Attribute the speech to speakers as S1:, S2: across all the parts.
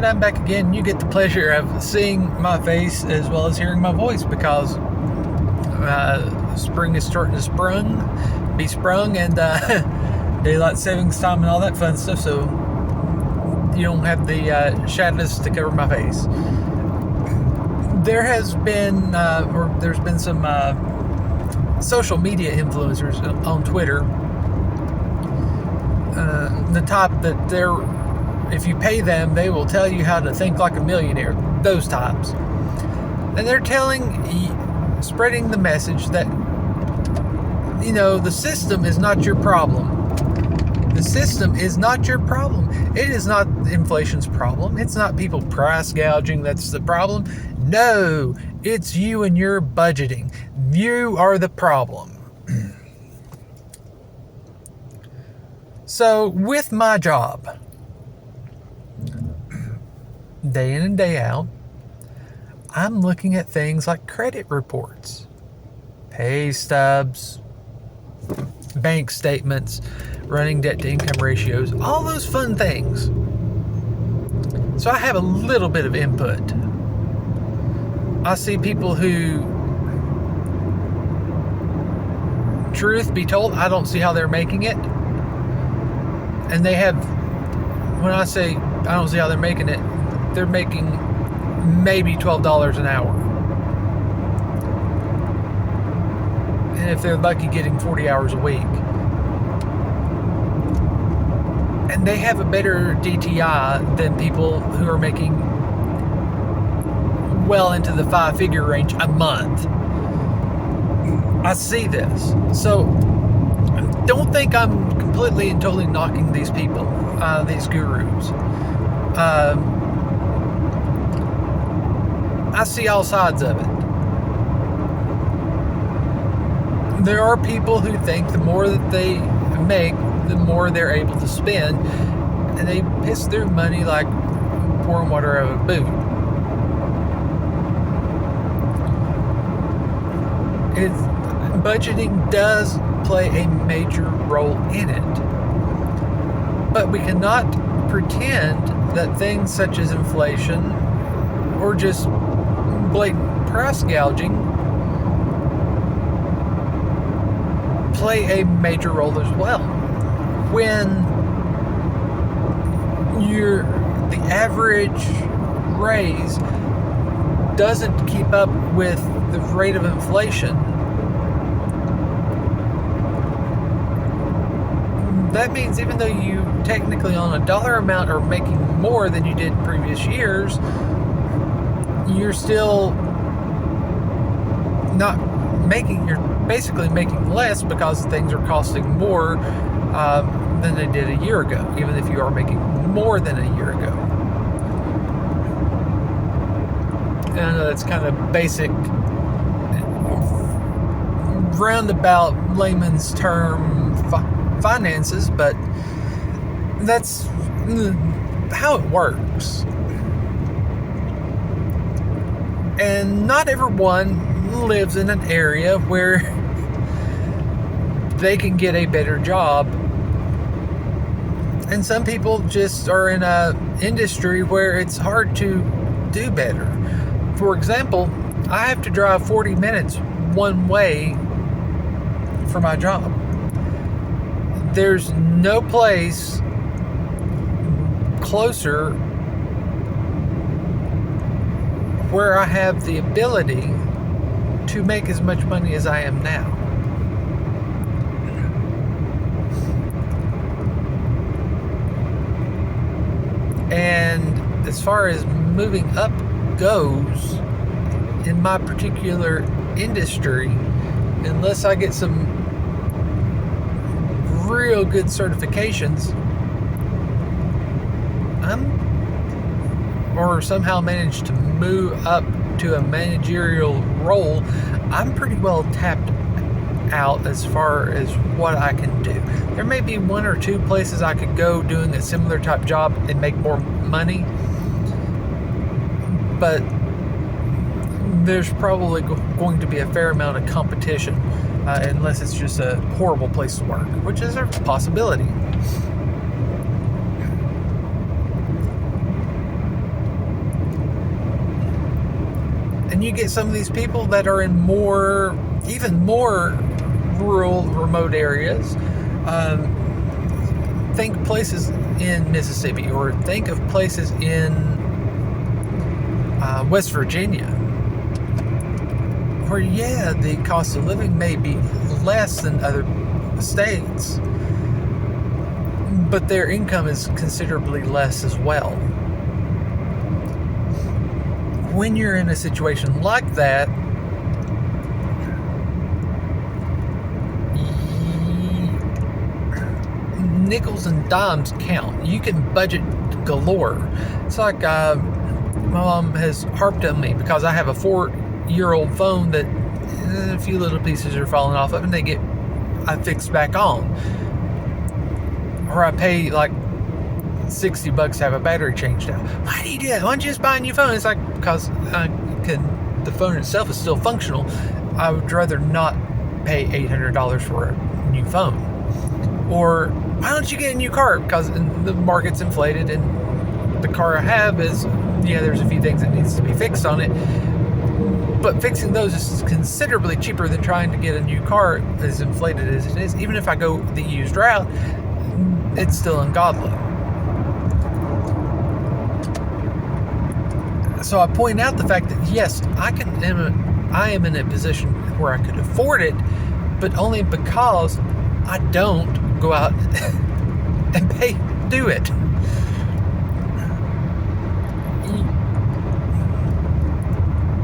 S1: right, I'm back again. You get the pleasure of seeing my face as well as hearing my voice because spring is starting to be sprung, and daylight savings time and all that fun stuff, so you don't have the shadows to cover my face. There's been some social media influencers on Twitter, the type that if you pay them, they will tell you how to think like a millionaire, those types. And they're spreading the message that, the system is not your problem. The system is not your problem. It is not inflation's problem. It's not people price gouging that's the problem. No, it's you and your budgeting. You are the problem. So with my job, day in and day out, I'm looking at things like credit reports, pay stubs, bank statements, running debt to income ratios, all those fun things. So I have a little bit of input. I see people who, truth be told, I don't see how they're making it. And they have, when I say I don't see how they're making it, they're making maybe $12 an hour. And if they're lucky, getting 40 hours a week. And they have a better DTI than people who are making well into the 5-figure range a month. I see this. So don't think I'm completely and totally knocking these people, these gurus. I see all sides of it. There are people who think the more that they make, the more they're able to spend, and they piss their money like pouring water out of a boot. Budgeting does play a major role in it, but we cannot pretend that things such as inflation or just blatant price gouging play a major role as well. When the average raise doesn't keep up with the rate of inflation, that means even though you technically on a dollar amount are making more than you did in previous years, you're still not making, you're basically making less because things are costing more than they did a year ago, even if you are making more than a year ago. And I know that's kind of basic, roundabout layman's term finances, but that's how it works. And not everyone lives in an area where they can get a better job. And some people just are in a industry where it's hard to do better. For example, I have to drive 40 minutes one way for my job. There's no place closer where I have the ability to make as much money as I am now. And as far as moving up goes, in my particular industry, unless I get some real good certifications, or somehow manage to move up to a managerial role, I'm pretty well tapped out as far as what I can do. There may be one or two places I could go doing a similar type job and make more money, but there's probably going to be a fair amount of competition, unless it's just a horrible place to work, which is a possibility. then you get some of these people that are in even more rural, remote areas. Think places in Mississippi, or think of places in West Virginia, where, yeah, the cost of living may be less than other states, but their income is considerably less as well. When you're in a situation like that, nickels and dimes count. You can budget galore. It's like my mom has harped on me because I have a 4-year-old phone that a few little pieces are falling off of, and I fix back on. Or I pay like $60 to have a battery changed out. Why do you do that? Why don't you just buy a new phone? It's like, because the phone itself is still functional. I would rather not pay $800 for a new phone. Or why don't you get a new car? Because the market's inflated, and the car I have is, there's a few things that needs to be fixed on it. But fixing those is considerably cheaper than trying to get a new car, as inflated as it is. Even if I go the used route, it's still ungodly. So I point out the fact that, yes, I am in a position where I could afford it, but only because I don't go out and do it.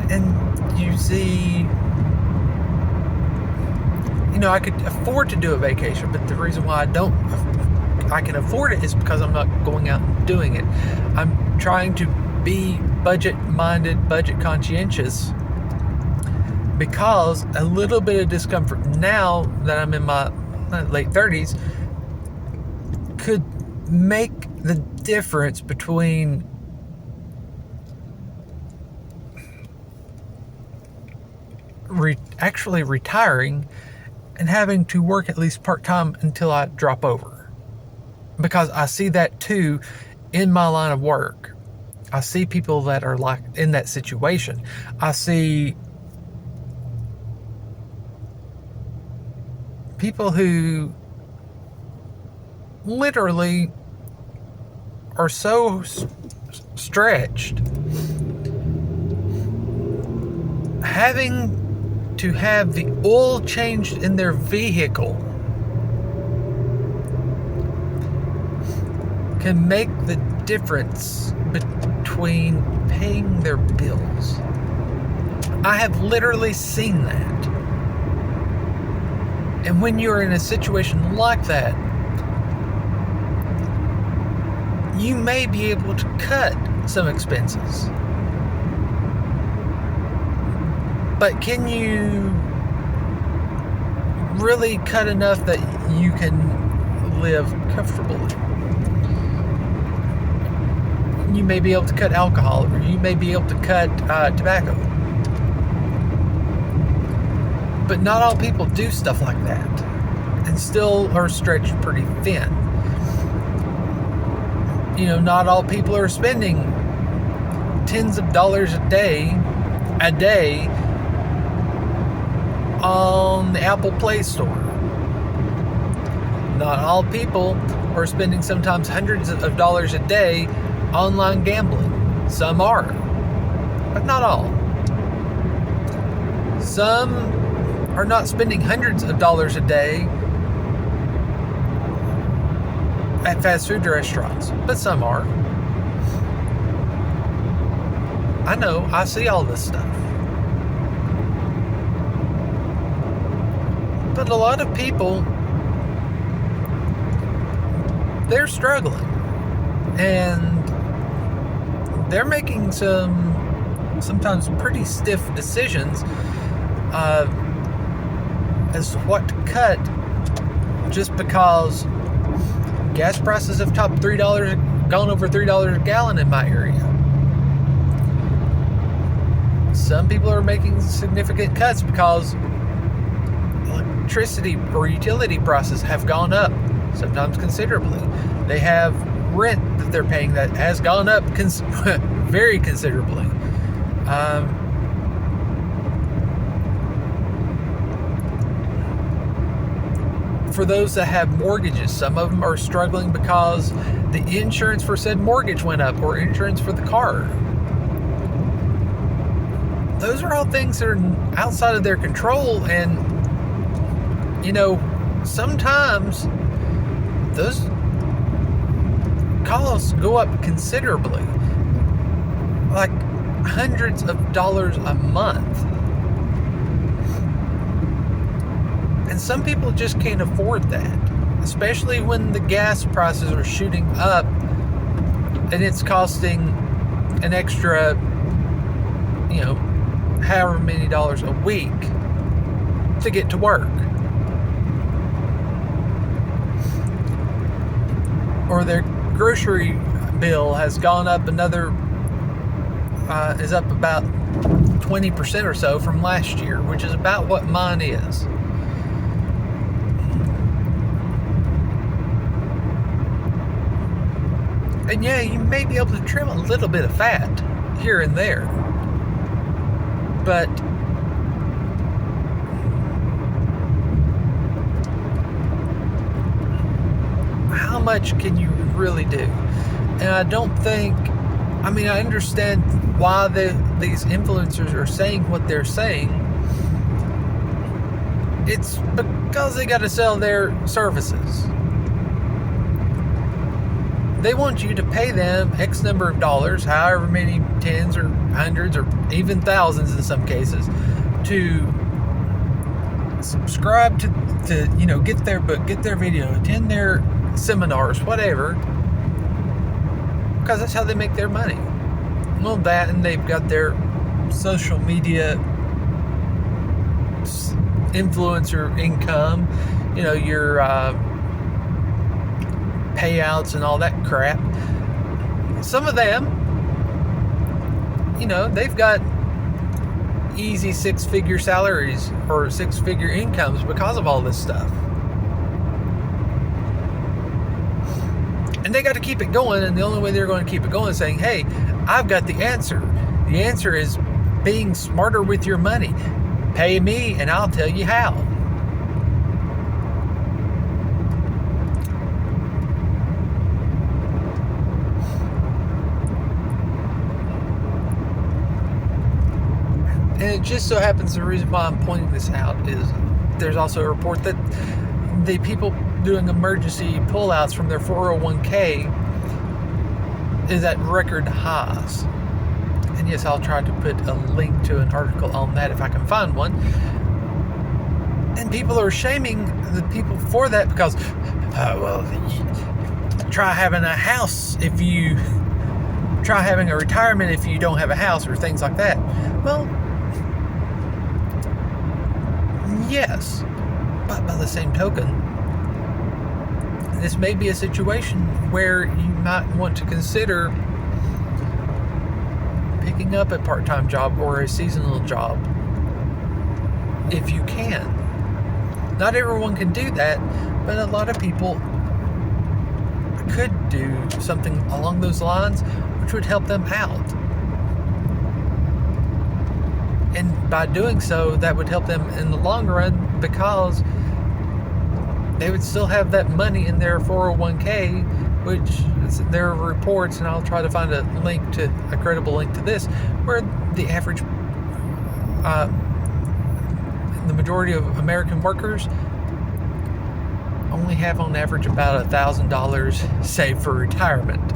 S1: And you see, I could afford to do a vacation, but the reason why I can afford it is because I'm not going out and doing it. I'm trying to be budget-minded, budget-conscientious, because a little bit of discomfort now that I'm in my late 30s could make the difference between actually retiring and having to work at least part-time until I drop over. Because I see that too in my line of work. I see people that are like in that situation. I see people who literally are so stretched, having to have the oil changed in their vehicle can make the difference between paying their bills. I have literally seen that. And when you're in a situation like that, you may be able to cut some expenses. But can you really cut enough that you can live comfortably? You may be able to cut alcohol, or you may be able to cut tobacco. But not all people do stuff like that, and still are stretched pretty thin. Not all people are spending tens of dollars a day on the Apple Play Store. Not all people are spending sometimes hundreds of dollars a day online gambling. Some are, but not all. Some are not spending hundreds of dollars a day at fast food restaurants, but some are. I know, I see all this stuff. But a lot of people, they're struggling, and they're making sometimes pretty stiff decisions as to what to cut, just because gas prices have topped gone over $3 a gallon in my area. Some people are making significant cuts because electricity or utility prices have gone up, sometimes considerably. They have rent that they're paying that has gone up very considerably. for those that have mortgages. Some of them are struggling because the insurance for said mortgage went up, or insurance for the car. Those are all things that are outside of their control, and sometimes those costs go up considerably, like hundreds of dollars a month. And some people just can't afford that, especially when the gas prices are shooting up and it's costing an extra, however many dollars a week to get to work. Or their grocery bill has gone up is up about 20% or so from last year, which is about what mine is. And yeah, you may be able to trim a little bit of fat here and there, but how much can you really do? And I don't think, I understand why these influencers are saying what they're saying. It's because they got to sell their services. They want you to pay them X number of dollars, however many tens or hundreds or even thousands in some cases, to subscribe to get their book, get their video, attend their seminars, whatever, because that's how they make their money. Well, that, and they've got their social media influencer income, your payouts and all that crap. Some of them, they've got easy 6-figure salaries or 6-figure incomes because of all this stuff. And they got to keep it going, and the only way they're going to keep it going is saying, hey, I've got the answer. The answer is being smarter with your money. Pay me and I'll tell you how. And it just so happens the reason why I'm pointing this out is there's also a report that the people doing emergency pullouts from their 401k is at record highs. And yes, I'll try to put a link to an article on that if I can find one. And people are shaming the people for that because, try having a house if you try having a retirement if you don't have a house, or things like that. Well, yes, but by the same token, this may be a situation where you might want to consider picking up a part-time job or a seasonal job if you can. Not everyone can do that, but a lot of people could do something along those lines which would help them out. And by doing so, that would help them in the long run, because they would still have that money in their 401k, which there are reports, and I'll try to find a credible link to this, where the average, the majority of American workers only have on average about $1,000 saved for retirement.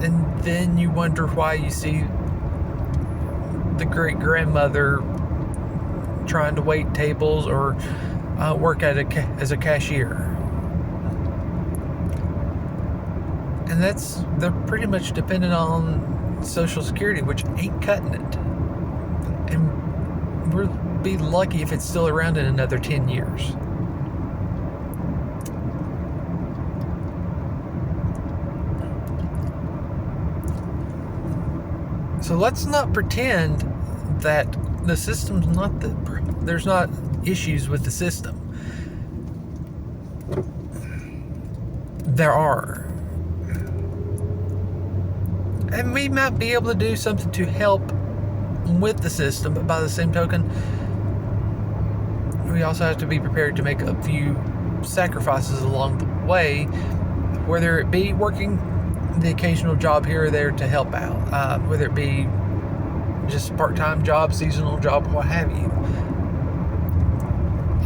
S1: And then you wonder why you see the great-grandmother trying to wait tables or work as a cashier. And they're pretty much dependent on Social Security, which ain't cutting it. And we'll be lucky if it's still around in another 10 years. So let's not pretend that the system's there's not issues with the system. There are. And we might be able to do something to help with the system, but by the same token, we also have to be prepared to make a few sacrifices along the way, whether it be working the occasional job here or there to help out, whether it be just part-time job, seasonal job, what have you.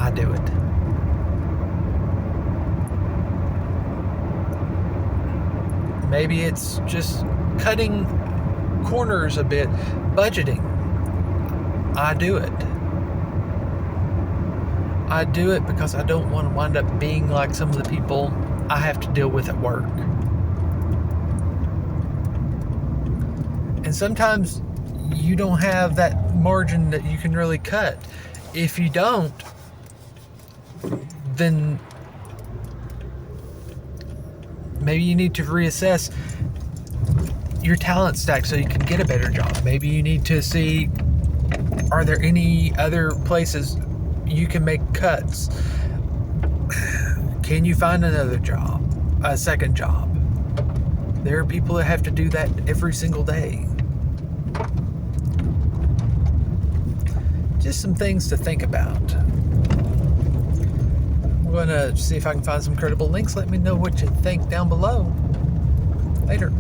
S1: I do it. Maybe it's just cutting corners a bit, budgeting. I do it. I do it because I don't want to wind up being like some of the people I have to deal with at work. And sometimes you don't have that margin that you can really cut. If you don't, then maybe you need to reassess your talent stack so you can get a better job. Maybe you need to see, are there any other places you can make cuts? Can you find another job, a second job? There are people that have to do that every single day. Just some things to think about. I'm going to see if I can find some credible links. Let me know what you think down below. Later.